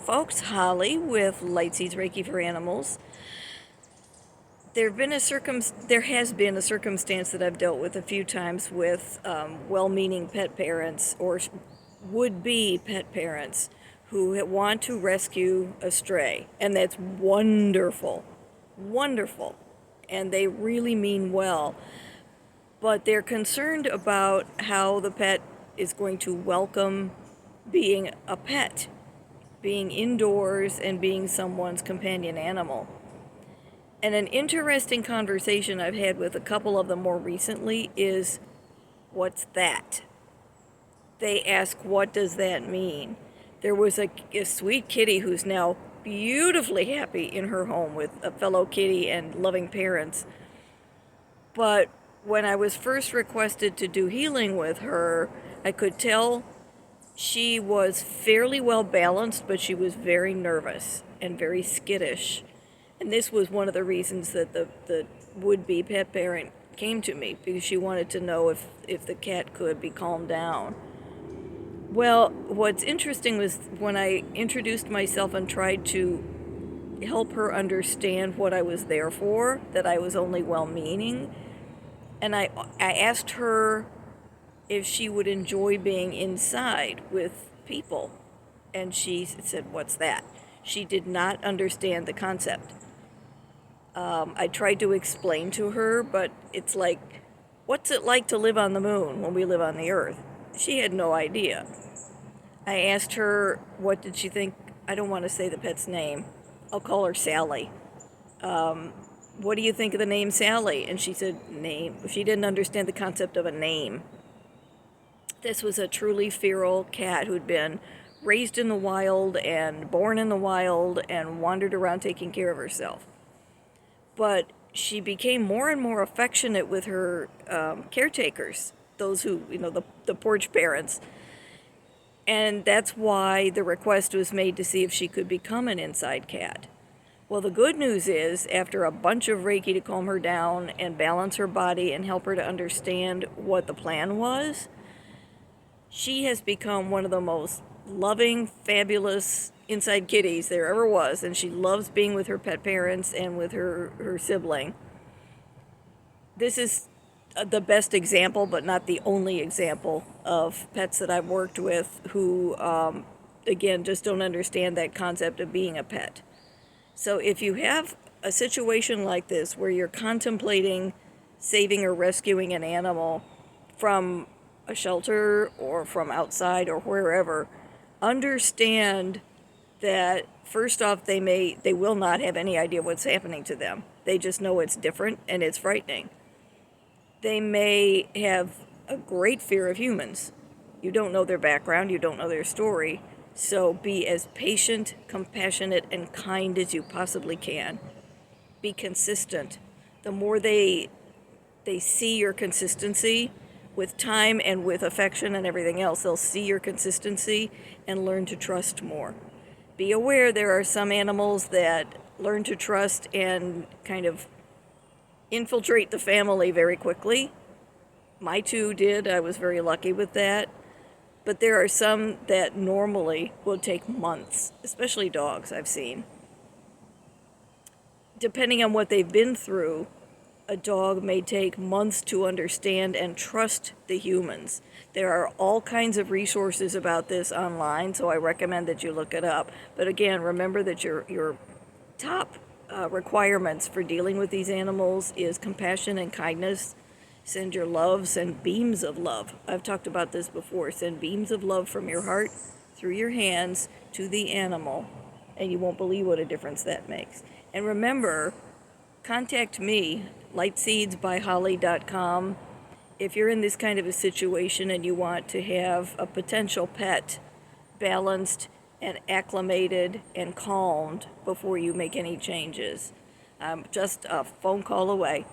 folks, Holly with Lightseeds Reiki for Animals. There has been a circumstance that I've dealt with a few times with well-meaning pet parents or would-be pet parents who want to rescue a stray, and that's wonderful, wonderful, and they really mean well. But they're concerned about how the pet is going to welcome being a pet, being indoors and being someone's companion animal. And an interesting conversation I've had with a couple of them more recently is, what's that? They ask, what does that mean? There was a sweet kitty who's now beautifully happy in her home with a fellow kitty and loving parents. But when I was first requested to do healing with her, I could tell she was fairly well balanced, but she was very nervous and very skittish. And this was one of the reasons that the would-be pet parent came to me, because she wanted to know if the cat could be calmed down. Well, what's interesting was when I introduced myself and tried to help her understand what I was there for, that I was only well-meaning, and I asked her if she would enjoy being inside with people. And she said, what's that? She did not understand the concept. I tried to explain to her, but it's like, what's it like to live on the moon when we live on the Earth? She had no idea. I asked her, what did she think? I don't want to say the pet's name. I'll call her Sally. What do you think of the name Sally? And she said, name. She didn't understand the concept of a name. This was a truly feral cat who'd been raised in the wild and born in the wild and wandered around taking care of herself. But she became more and more affectionate with her caretakers, those who, the porch parents. And that's why the request was made to see if she could become an inside cat. Well, the good news is, after a bunch of Reiki to calm her down and balance her body and help her to understand what the plan was, she has become one of the most loving, fabulous inside kitties there ever was, and she loves being with her pet parents and with her sibling. This is the best example, but not the only example, of pets that I've worked with who, again, just don't understand that concept of being a pet. So if you have a situation like this where you're contemplating saving or rescuing an animal from a shelter or from outside or wherever, understand that first off, they will not have any idea what's happening to them. They just know it's different and it's frightening. They may have a great fear of humans. You don't know their background, you don't know their story, so be as patient, compassionate, and kind as you possibly can. Be consistent. The more they see your consistency, with time and with affection and everything else, they'll see your consistency and learn to trust more. Be aware there are some animals that learn to trust and kind of infiltrate the family very quickly. My two did. I was very lucky with that. But there are some that normally will take months, especially dogs I've seen. Depending on what they've been through, a dog may take months to understand and trust the humans. There are all kinds of resources about this online, so I recommend that you look it up. But again, remember that your top requirements for dealing with these animals is compassion and kindness. Send your love, send beams of love. I've talked about this before. Send beams of love from your heart through your hands to the animal, and you won't believe what a difference that makes. And remember, contact me, lightseedsbyholly.com, if you're in this kind of a situation and you want to have a potential pet balanced and acclimated and calmed before you make any changes. I'm just a phone call away.